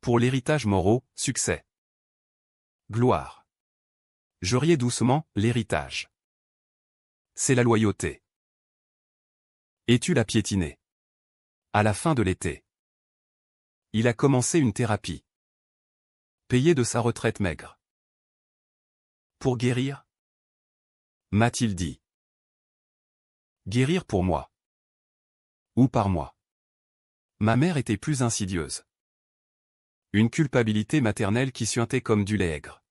Pour l'héritage Moreau, succès. Gloire. Je riais doucement, l'héritage. C'est la loyauté. Et tu l'as piétiné. À la fin de l'été. Il a commencé une thérapie. Payé de sa retraite maigre. Pour guérir? M'a-t-il dit. Guérir pour moi. Ou par moi. Ma mère était plus insidieuse. Une culpabilité maternelle qui suintait comme du lait aigre.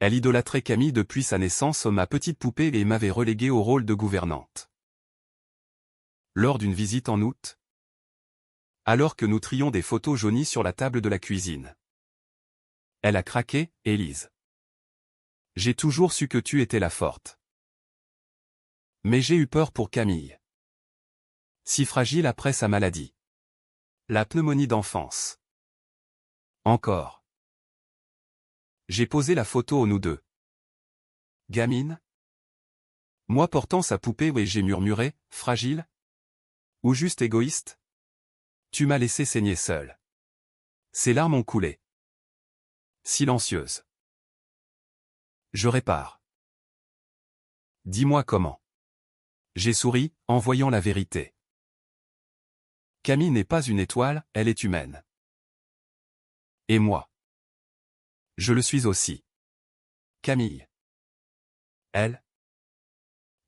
Elle idolâtrait Camille depuis sa naissance, ma petite poupée, et m'avait relégué au rôle de gouvernante. Lors d'une visite en août, alors que nous trions des photos jaunies sur la table de la cuisine. Elle a craqué, Élise. J'ai toujours su que tu étais la forte. Mais j'ai eu peur pour Camille. Si fragile après sa maladie. La pneumonie d'enfance. Encore. J'ai posé la photo aux nous deux. Gamine? Moi portant sa poupée, et j'ai murmuré, fragile? Ou juste égoïste? Tu m'as laissé saigner seul. Ses larmes ont coulé. Silencieuse. Je répare. Dis-moi comment. J'ai souri, en voyant la vérité. Camille n'est pas une étoile, elle est humaine. Et moi. Je le suis aussi. Camille. Elle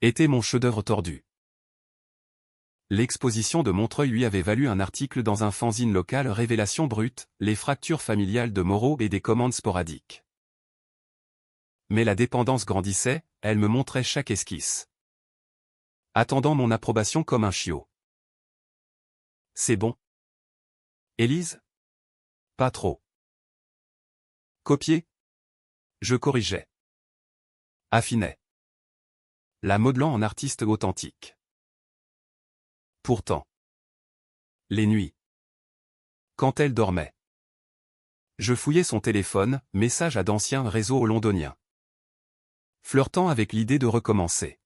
était mon chef-d'œuvre tordu. L'exposition de Montreuil lui avait valu un article dans un fanzine local, Révélation brute, les fractures familiales de Moreau et des commandes sporadiques. Mais la dépendance grandissait, elle me montrait chaque esquisse. Attendant mon approbation comme un chiot. C'est bon. Élise? Pas trop. Copier? Je corrigeais. Affinais. La modelant en artiste authentique. Pourtant. Les nuits. Quand elle dormait. Je fouillais son téléphone, message à d'anciens réseaux londoniens. Flirtant avec l'idée de recommencer.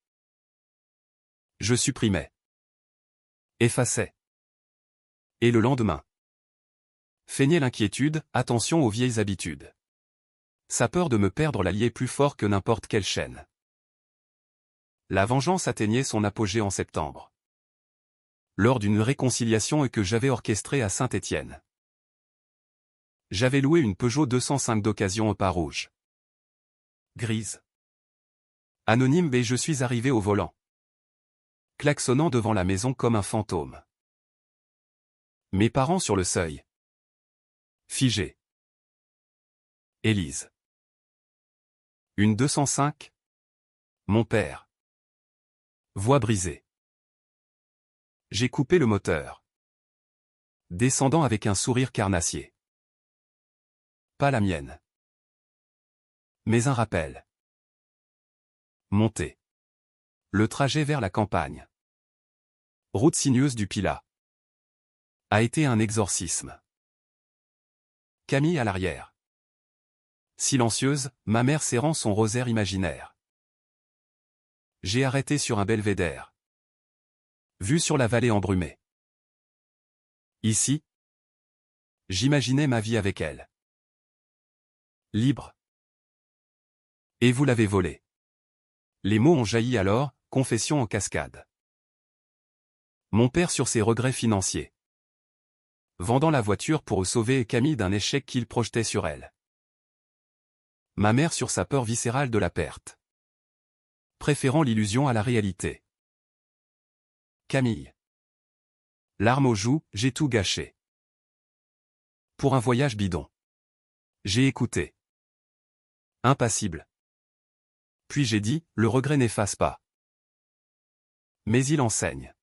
Je supprimais. Effaçais. Et le lendemain. Feignait l'inquiétude, attention aux vieilles habitudes. Sa peur de me perdre la liait plus fort que n'importe quelle chaîne. La vengeance atteignait son apogée en septembre. Lors d'une réconciliation que j'avais orchestrée à Saint-Étienne. J'avais loué une Peugeot 205 d'occasion au pas rouge. Grise. Anonyme et je suis arrivé au volant. Klaxonnant devant la maison comme un fantôme. Mes parents sur le seuil. Figés. Élise. Une 205. Mon père. Voix brisée. J'ai coupé le moteur. Descendant avec un sourire carnassier. Pas la mienne. Mais un rappel. Montée. Le trajet vers la campagne. Route sinueuse du Pilat. A été un exorcisme. Camille à l'arrière. Silencieuse, ma mère serrant son rosaire imaginaire. J'ai arrêté sur un belvédère. Vue sur la vallée embrumée. Ici. J'imaginais ma vie avec elle. Libre. Et vous l'avez volé. Les mots ont jailli alors, confession en cascade. Mon père sur ses regrets financiers. Vendant la voiture pour sauver Camille d'un échec qu'il projetait sur elle. Ma mère sur sa peur viscérale de la perte. Préférant l'illusion à la réalité. Camille. Larmes aux joues, j'ai tout gâché. Pour un voyage bidon. J'ai écouté. Impassible. Puis j'ai dit, le regret n'efface pas. Mais il enseigne.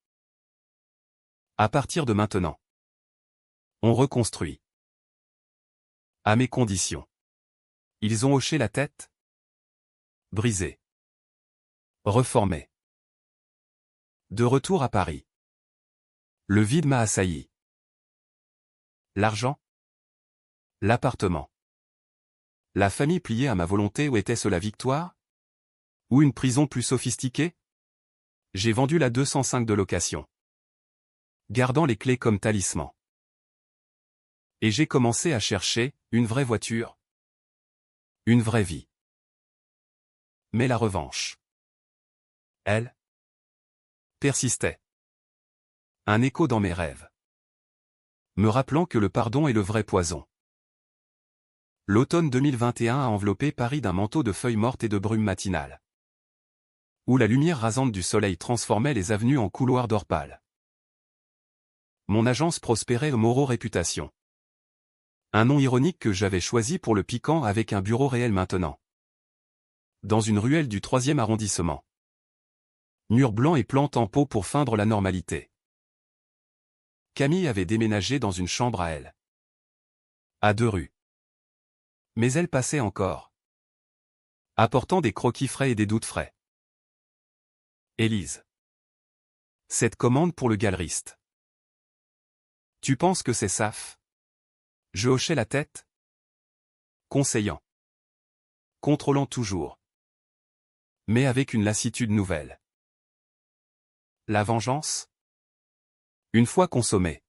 À partir de maintenant. On reconstruit. À mes conditions. Ils ont hoché la tête. Brisé. Reformé. De retour à Paris. Le vide m'a assailli. L'argent. L'appartement. La famille pliée à ma volonté ou était-ce la victoire? Ou une prison plus sophistiquée? J'ai vendu la 205 de location. Gardant les clés comme talisman. Et j'ai commencé à chercher, une vraie voiture. Une vraie vie. Mais la revanche. Elle. Persistait. Un écho dans mes rêves. Me rappelant que le pardon est le vrai poison. L'automne 2021 a enveloppé Paris d'un manteau de feuilles mortes et de brume matinale. Où la lumière rasante du soleil transformait les avenues en couloirs d'or pâle. Mon agence prospérait au Moreau Réputation. Un nom ironique que j'avais choisi pour le piquant avec un bureau réel maintenant. Dans une ruelle du 3e arrondissement. Murs blancs et plantes en pot pour feindre la normalité. Camille avait déménagé dans une chambre à elle. À 2 rues. Mais elle passait encore. Apportant des croquis frais et des doutes frais. Élise. Cette commande pour le galeriste. Tu penses que c'est saf? Je hochais la tête. Conseillant. Contrôlant toujours. Mais avec une lassitude nouvelle. La vengeance? Une fois consommée.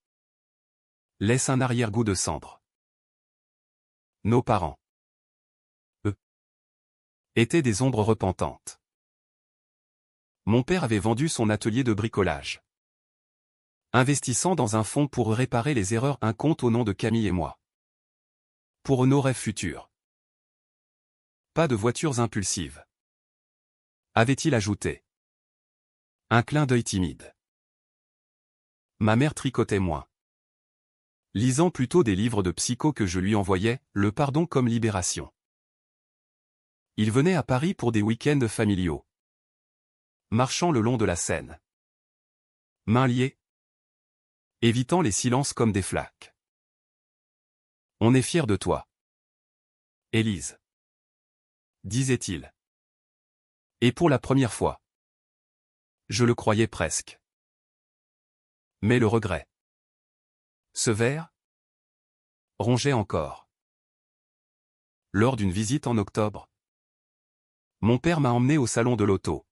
Laisse un arrière-goût de cendre. Nos parents. Eux. Étaient des ombres repentantes. Mon père avait vendu son atelier de bricolage. Investissant dans un fonds pour réparer les erreurs, un compte au nom de Camille et moi. Pour nos rêves futurs. Pas de voitures impulsives. Avait-il ajouté. Un clin d'œil timide. Ma mère tricotait moins. Lisant plutôt des livres de psycho que je lui envoyais, le pardon comme libération. Il venait à Paris pour des week-ends familiaux. Marchant le long de la Seine. Mains liées. Évitant les silences comme des flaques. On est fier de toi. Élise. Disait-il. Et pour la première fois. Je le croyais presque. Mais le regret. Ce verre? Rongeait encore. Lors d'une visite en octobre, mon père m'a emmené au salon de l'auto.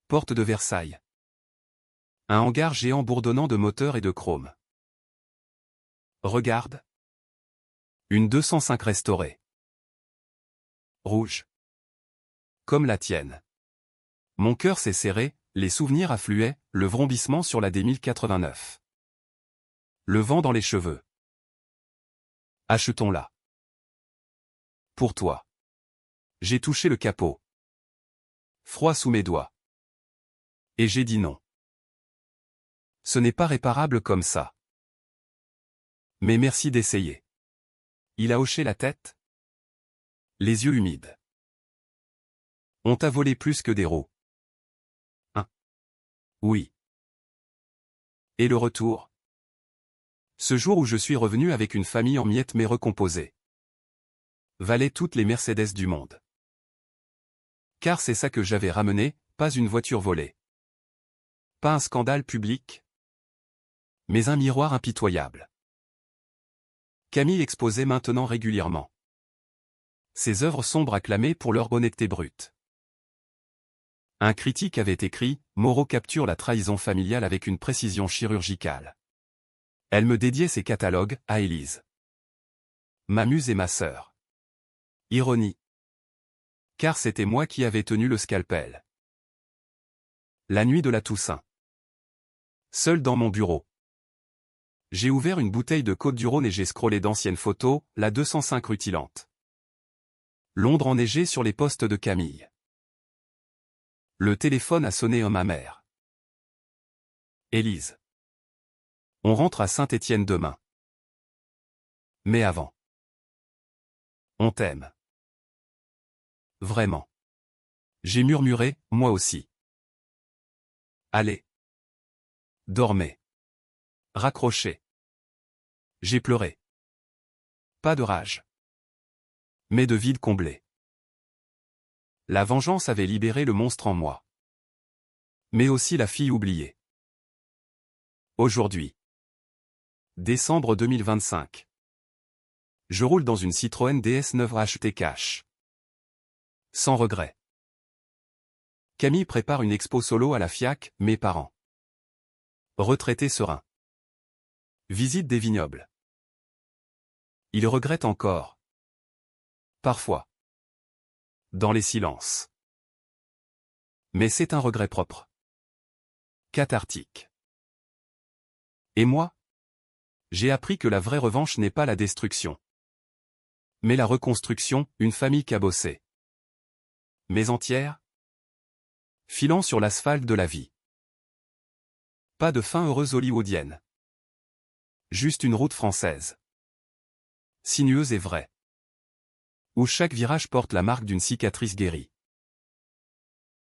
Porte de Versailles. Un hangar géant bourdonnant de moteurs et de chrome. Regarde. Une 205 restaurée. Rouge. Comme la tienne. Mon cœur s'est serré, les souvenirs affluaient, le vrombissement sur la D1089. Le vent dans les cheveux. Achetons-la. Pour toi. J'ai touché le capot. Froid sous mes doigts. Et j'ai dit non. Ce n'est pas réparable comme ça. Mais merci d'essayer. Il a hoché la tête. Les yeux humides. On t'a volé plus que des roues. Hein? Oui. Et le retour? Ce jour où je suis revenu avec une famille en miettes mais recomposée. Valait toutes les Mercedes du monde. Car c'est ça que j'avais ramené, pas une voiture volée. Pas un scandale public. Mais un miroir impitoyable. Camille exposait maintenant régulièrement ses œuvres sombres acclamées pour leur honnêteté brute. Un critique avait écrit « Moreau capture la trahison familiale avec une précision chirurgicale. Elle me dédiait ses catalogues, à Élise. Ma muse et ma sœur. » Ironie. Car c'était moi qui avais tenu le scalpel. La nuit de la Toussaint. Seul dans mon bureau. J'ai ouvert une bouteille de Côte-du-Rhône et j'ai scrollé d'anciennes photos, la 205 rutilante. Londres enneigée sur les postes de Camille. Le téléphone a sonné à ma mère. Élise. On rentre à Saint-Étienne demain. Mais avant. On t'aime. Vraiment. J'ai murmuré, moi aussi. Allez. Dormez. Raccrochez. J'ai pleuré. Pas de rage. Mais de vide comblé. La vengeance avait libéré le monstre en moi. Mais aussi la fille oubliée. Aujourd'hui. Décembre 2025. Je roule dans une Citroën DS9 achetée cash. Sans regret. Camille prépare une expo solo à la FIAC, mes parents. Retraité serein. Visite des vignobles. Il regrette encore. Parfois. Dans les silences. Mais c'est un regret propre. Cathartique. Et moi? J'ai appris que la vraie revanche n'est pas la destruction. Mais la reconstruction, une famille cabossée. Mais entière? Filant sur l'asphalte de la vie. Pas de fin heureuse hollywoodienne. Juste une route française. Sinueuse et vraie. Où chaque virage porte la marque d'une cicatrice guérie.